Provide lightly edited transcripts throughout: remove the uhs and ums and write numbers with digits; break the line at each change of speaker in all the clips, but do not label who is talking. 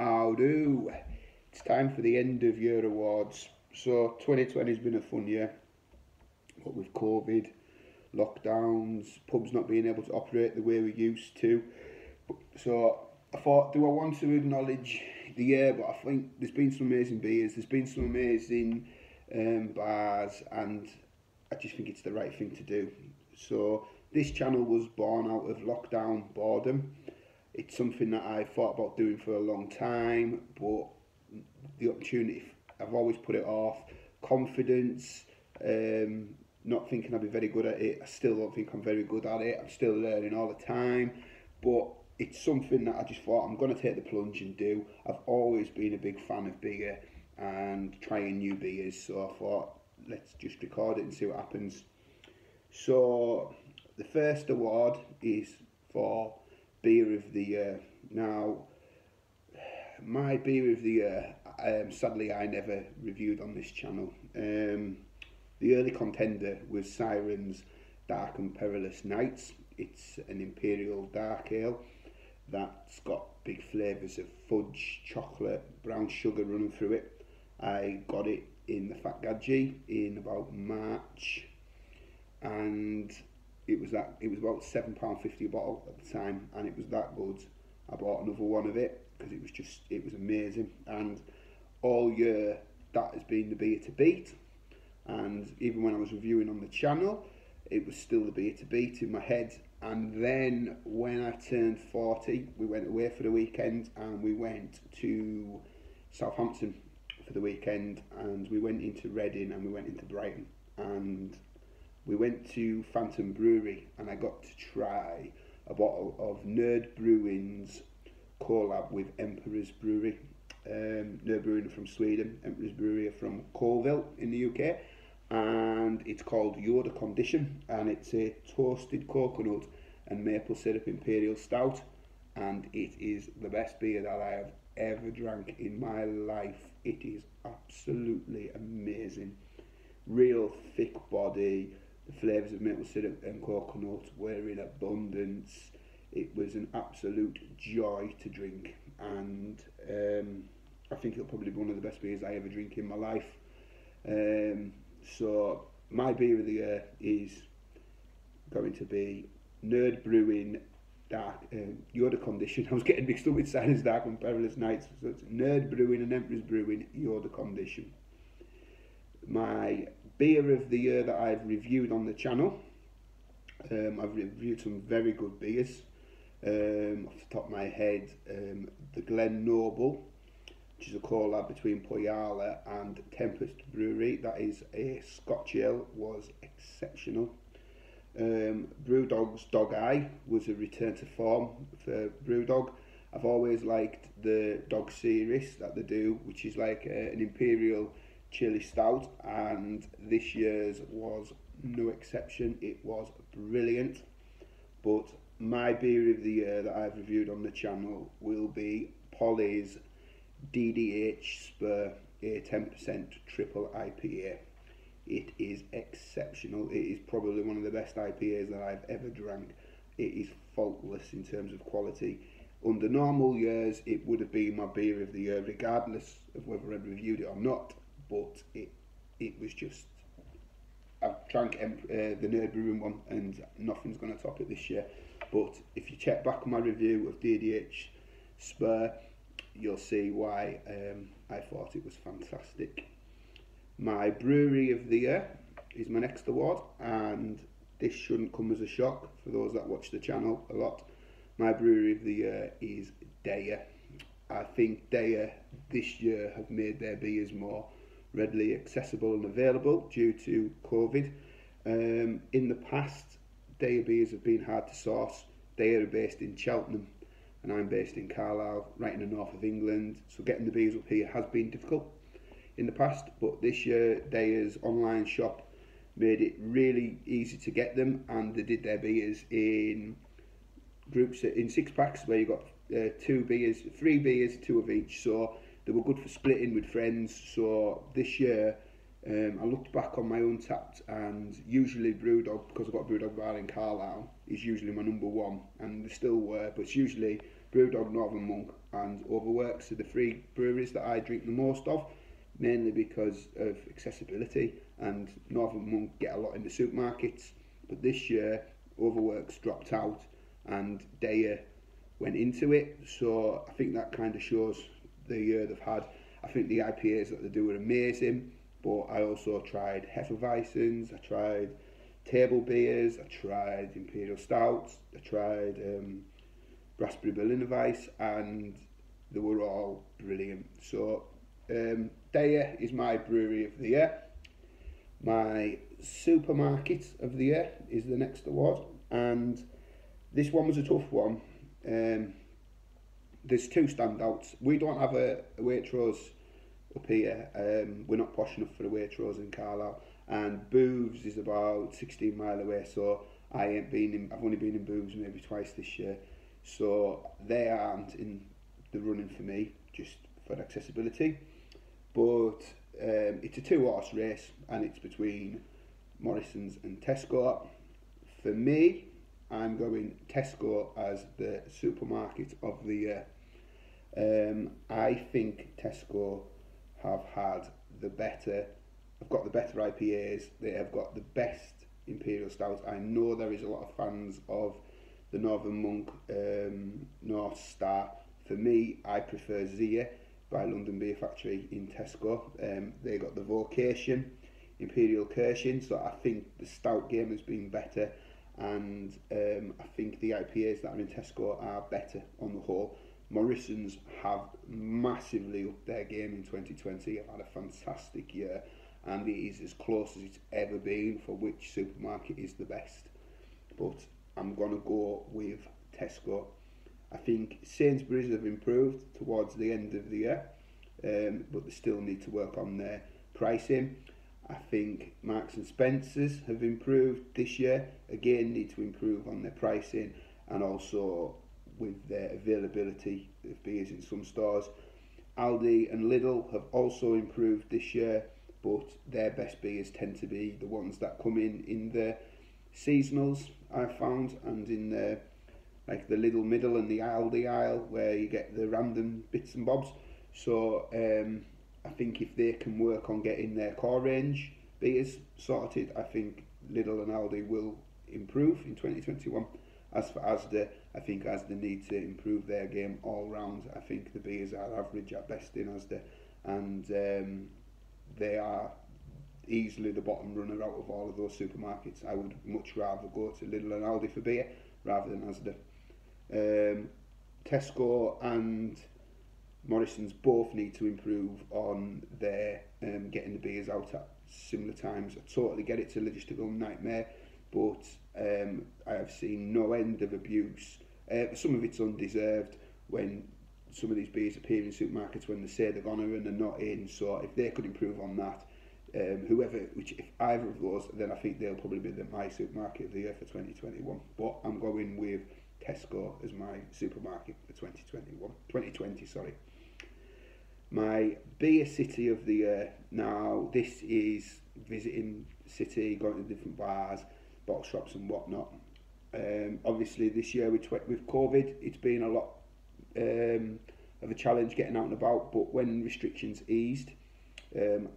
How do? It's time for the end of year awards. So 2020 has been a fun year, what with COVID, lockdowns, pubs not being able to operate the way we used to. So I thought, do I want to acknowledge the year? But I think there's been some amazing beers, there's been some amazing bars, and I just think it's the right thing to do. So this channel was born out of lockdown boredom. It's something that I thought about doing for a long time, but the opportunity, I've always put it off. Confidence, not thinking I'd be very good at it. I still don't think I'm very good at it. I'm still learning all the time, but it's something that I just thought I'm going to take the plunge and do. I've always been a big fan of beer and trying new beers, so I thought, let's just record it and see what happens. So the first award is for Beer of the Year. Now, my Beer of the Year, sadly I never reviewed on this channel. The early contender was Siren's Dark and Perilous Nights. It's an Imperial Dark Ale that's got big flavours of fudge, chocolate, brown sugar running through it. I got it in the Fat Gadget in about March, and it was about £7.50 a bottle at the time, and it was that good. I bought another one of it because it was amazing, and all year that has been the beer to beat. And even when I was reviewing on the channel, it was still the beer to beat in my head. And then when I turned 40, we went away for the weekend, and we went to Southampton for the weekend, and we went into Reading and we went into Brighton, and we went to Phantom Brewery, and I got to try a bottle of Nerd Brewing's collab with Emperor's Brewery. Nerd Brewing are from Sweden, Emperor's Brewery are from Colville in the UK, and it's called Yoda Condition, and it's a toasted coconut and maple syrup imperial stout, and it is the best beer that I have ever drank in my life. It is absolutely amazing. Real thick body, the flavours of maple syrup and coconut were in abundance. It was an absolute joy to drink, and I think it'll probably be one of the best beers I ever drink in my life. So my beer of the year is going to be Nerd Brewing Dark Yoda Condition. I was getting mixed up with Siren's Dark and Perilous Nights. So it's Nerd Brewing and Emperor's Brewing Yoda Condition. My beer of the year that I've reviewed on the channel, I've reviewed some very good beers. Off the top of my head, the Glen Noble, which is a collab between Poyala and Tempest Brewery. That is a Scotch ale, was exceptional. Brewdog's Dog Eye was a return to form for Brewdog. I've always liked the dog series that they do, which is like an Imperial chili stout, and this year's was no exception. It was brilliant. But my beer of the year that I've reviewed on the channel will be Polly's DDH Spur, a 10% triple IPA. It is exceptional. It is probably one of the best IPAs that I've ever drank. It is faultless in terms of quality. Under normal years, it would have been my beer of the year, regardless of whether I'd reviewed it or not. But it was just, I've drank the Nerd Brewing one, and nothing's going to top it this year. But if you check back on my review of DDH Spur, you'll see why I thought it was fantastic. My brewery of the year is my next award, and this shouldn't come as a shock for those that watch the channel a lot. My brewery of the year is Deya. I think Deya this year have made their beers more readily accessible and available due to COVID. In the past, Deya beers have been hard to source. Deya are based in Cheltenham, and I'm based in Carlisle, right in the north of England, so getting the beers up here has been difficult in the past, but this year Deya's online shop made it really easy to get them, and they did their beers in groups in 6-packs where you got 3 beers, 2 of each, so they were good for splitting with friends. So this year I looked back on my Untapped, and usually Brewdog, because I've got a Brewdog Bar in Carlisle, is usually my number one, and they still were, but it's usually Brewdog, Northern Monk and Overworks are the three breweries that I drink the most of, mainly because of accessibility, and Northern Monk get a lot in the supermarkets, but this year Overworks dropped out and Daya went into it, so I think that kind of shows the year they've had. I think the IPAs that they do are amazing, but I also tried Hefeweizens, I tried table beers, I tried Imperial Stouts, I tried Raspberry Berliner Weiss, and they were all brilliant. So Daya is my brewery of the year. My supermarket of the year is the next award, and this one was a tough one. There's two standouts. We don't have a Waitrose up here. We're not posh enough for a Waitrose in Carlisle, and Booths is about 16 mile away. So I've only been in Booths maybe twice this year. So they aren't in the running for me, just for accessibility. But it's a two-horse race, and it's between Morrison's and Tesco. For me, I'm going Tesco as the supermarket of the year. I think Tesco have got the better IPAs. They have got the best Imperial Stouts. I know there is a lot of fans of the Northern Monk North Star. For me, I prefer Zia by London Beer Factory in Tesco. They got the Vocation Imperial Kirshen, so I think the stout game has been better, and I think the IPAs that are in Tesco are better on the whole. Morrison's have massively upped their game in 2020. I've had a fantastic year, and it is as close as it's ever been for which supermarket is the best. But I'm going to go with Tesco. I think Sainsbury's have improved towards the end of the year, but they still need to work on their pricing. I think Marks and Spencer's have improved this year, again need to improve on their pricing and also with their availability of beers in some stores. Aldi and Lidl have also improved this year, but their best beers tend to be the ones that come in the seasonals, I've found, and in the like the Lidl middle and the Aldi aisle where you get the random bits and bobs. So I think if they can work on getting their core range beers sorted, I think Lidl and Aldi will improve in 2021. As for Asda, I think Asda need to improve their game all round. I think the beers are average at best in Asda, and they are easily the bottom runner out of all of those supermarkets. I would much rather go to Lidl and Aldi for beer rather than Asda. Tesco and Morrison's both need to improve on their getting the beers out at similar times. I totally get it's a logistical nightmare, but I have seen no end of abuse. Some of it's undeserved when some of these beers appear in supermarkets when they say they're gonna and they're not in. So if they could improve on that, if either of those, then I think they'll probably be my supermarket of the year for 2021. But I'm going with Tesco as my supermarket for 2020, sorry. My beer city of the year. Now, this is visiting city, going to different bars, bottle shops and whatnot. Obviously, this year with COVID, it's been a lot of a challenge getting out and about, but when restrictions eased,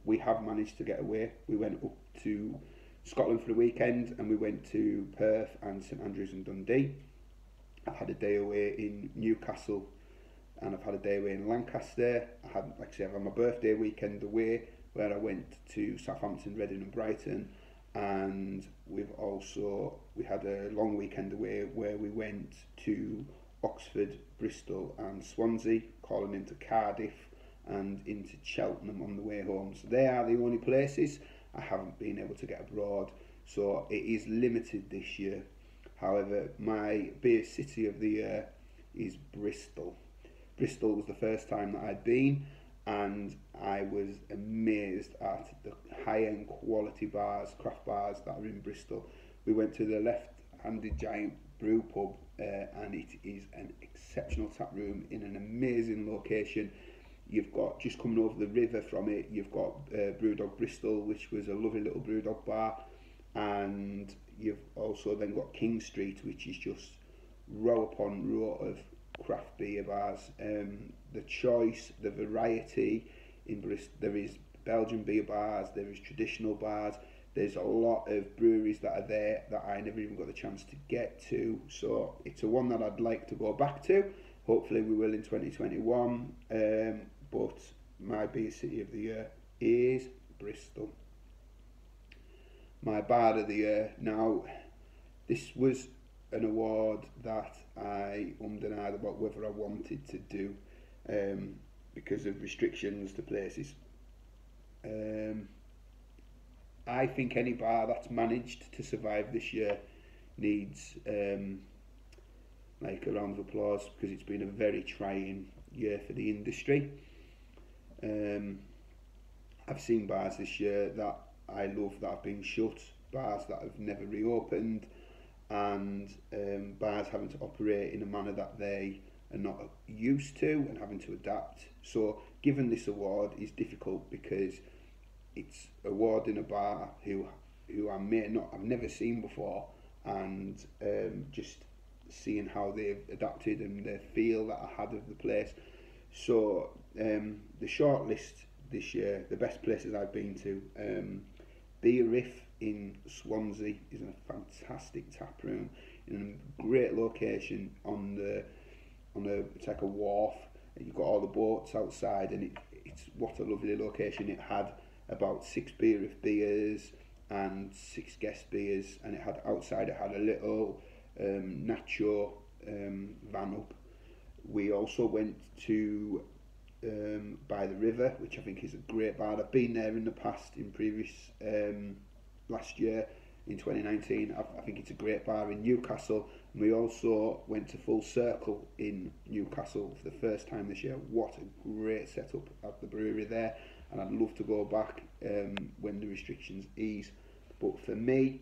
we have managed to get away. We went up to Scotland for the weekend, and we went to Perth and St Andrews and Dundee. I've had a day away in Newcastle, and I've had a day away in Lancaster. I've had my birthday weekend away, where I went to Southampton, Reading and Brighton, and we had a long weekend away where we went to Oxford, Bristol and Swansea, calling into Cardiff and into Cheltenham on the way home. So they are the only places I haven't been able to get abroad, so it is limited this year. However, my beer city of the year is Bristol. Bristol was the first time that I'd been, and I was amazed at the high-end quality bars, craft bars that are in Bristol. We went to the Left-Handed Giant Brew Pub, and it is an exceptional tap room in an amazing location. You've got, just coming over the river from it, you've got Brewdog Bristol, which was a lovely little Brewdog bar, and you've also then got King Street, which is just row upon row of craft beer bars. The choice, the variety in Bristol. There is Belgian beer bars, there is traditional bars. There's a lot of breweries that are there that I never even got the chance to get to. So it's a one that I'd like to go back to. Hopefully we will in 2021. But my beer city of the year is Bristol. My bar of the year. Now, this was an award that I ummed and ahed about whether I wanted to do because of restrictions to places. I think any bar that's managed to survive this year needs like a round of applause, because it's been a very trying year for the industry. I've seen bars this year that I love that have been shut, bars that have never reopened, and bars having to operate in a manner that they are not used to and having to adapt. So given this award is difficult because it's awarding a bar who I've never seen before, and just seeing how they've adapted and the feel that I had of the place. So the shortlist this year, the best places I've been to, Brewery in Swansea is a fantastic tap room in a great location on it's like a wharf, and you've got all the boats outside, and it's what a lovely location. It had about 6 beers and 6 guest beers, and it had outside, it had a little nacho van up. We also went to By the River, which I think is a great bar. I've been there in the past, in previous last year in 2019. I think it's a great bar in Newcastle. And we also went to Full Circle in Newcastle for the first time this year. What a great setup at the brewery there, and I'd love to go back when the restrictions ease. But for me,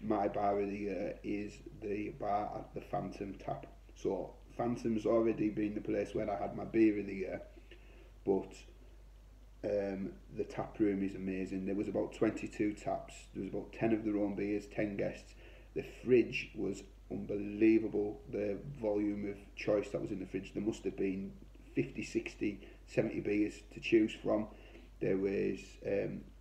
my bar of the year is the bar at the Phantom Tap. So Phantom's already been the place where I had my beer of the year, but the tap room is amazing. There was about 22 taps, there was about 10 of their own beers, 10 guests. The fridge was unbelievable, the volume of choice that was in the fridge. There must have been 50, 60, 70 beers to choose from. There was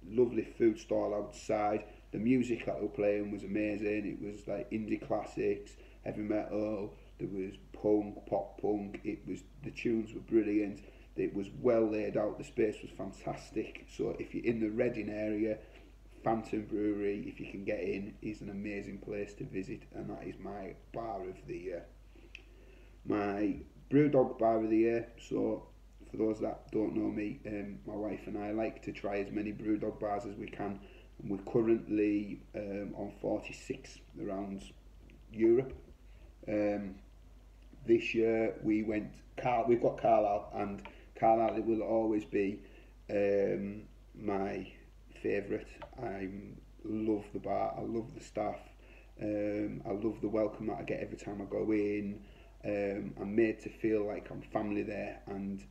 lovely food stall outside. The music that they were playing was amazing. It was like indie classics, heavy metal, there was punk, pop punk. The tunes were brilliant. It was well laid out. The space was fantastic. So if you're in the Reading area, Phantom Brewery, if you can get in, is an amazing place to visit, and that is my bar of the year. My Brewdog Bar of the year. So for those that don't know me, my wife and I like to try as many Brewdog bars as we can, and we're currently on 46 around Europe. This year we've got Carlisle, and Carlisle will always be my favourite. I love the bar, I love the staff, I love the welcome that I get every time I go in. I'm made to feel like I'm family there, and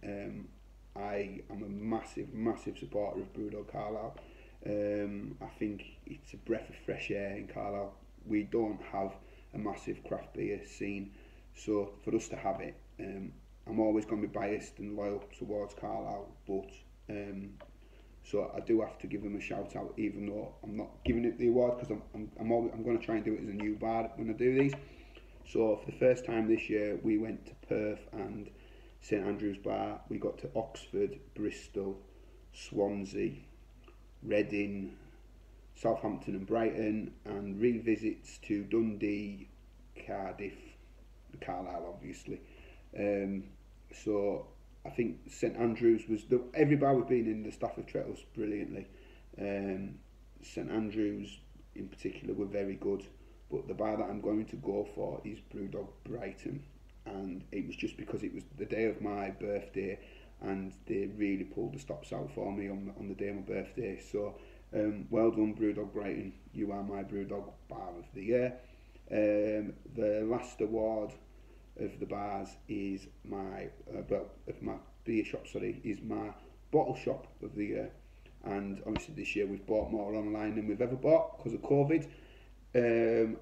I am a massive supporter of Brewdog Carlisle. I think it's a breath of fresh air in Carlisle. We don't have a massive craft beer scene, so for us to have it, I'm always going to be biased and loyal towards Carlisle, but so I do have to give them a shout out, even though I'm not giving it the award, because I'm going to try and do it as a new bar when I do these. So for the first time this year, we went to Perth and St Andrew's Bar. We got to Oxford, Bristol, Swansea, Reading, Southampton and Brighton, and revisits to Dundee, Cardiff, Carlisle obviously. So I think St Andrews was every bar we've been in, the staff have treated us brilliantly. St Andrews in particular were very good, but the bar that I'm going to go for is Brewdog Brighton, and it was just because it was the day of my birthday, and they really pulled the stops out for me on the day of my birthday. So well done Brewdog Brighton, you are my Brewdog Bar of the year. The last award of the bars is my beer shop, is my bottle shop of the year. And obviously this year we've bought more online than we've ever bought because of COVID.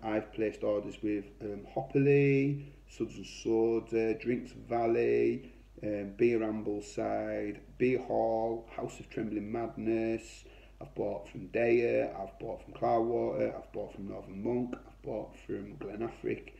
I've placed orders with Hopperly, Suds and Soda, Drinks Valley, Beer Ambleside, Beer Hall, House of Trembling Madness. I've bought from Daya, I've bought from Cloudwater, I've bought from Northern Monk, I've bought from Glenafric,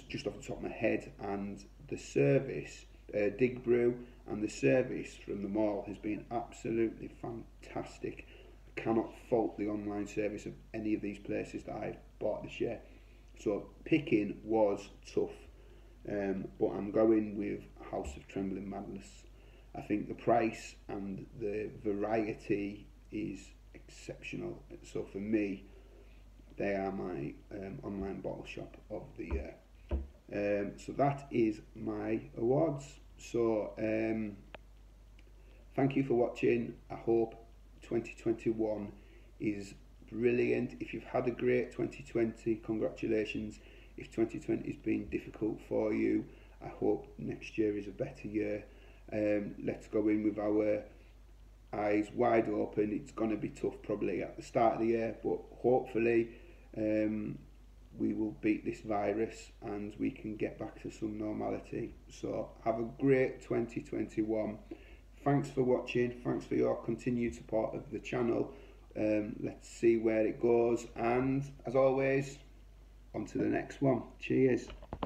just off the top of my head. And the service, Dig Brew, and the service from them all has been absolutely fantastic. I cannot fault the online service of any of these places that I've bought this year. So picking was tough, but I'm going with House of Trembling Madness. I think the price and the variety is exceptional. So for me, they are my online bottle shop of the year. So that is my awards. So thank you for watching. I hope 2021 is brilliant. If you've had a great 2020, congratulations. If 2020 has been difficult for you, I hope next year is a better year. Let's go in with our eyes wide open. It's going to be tough probably at the start of the year, but hopefully we will beat this virus and we can get back to some normality. So have a great 2021. Thanks for watching. Thanks for your continued support of the channel. Let's see where it goes, and as always, on to the next one. Cheers.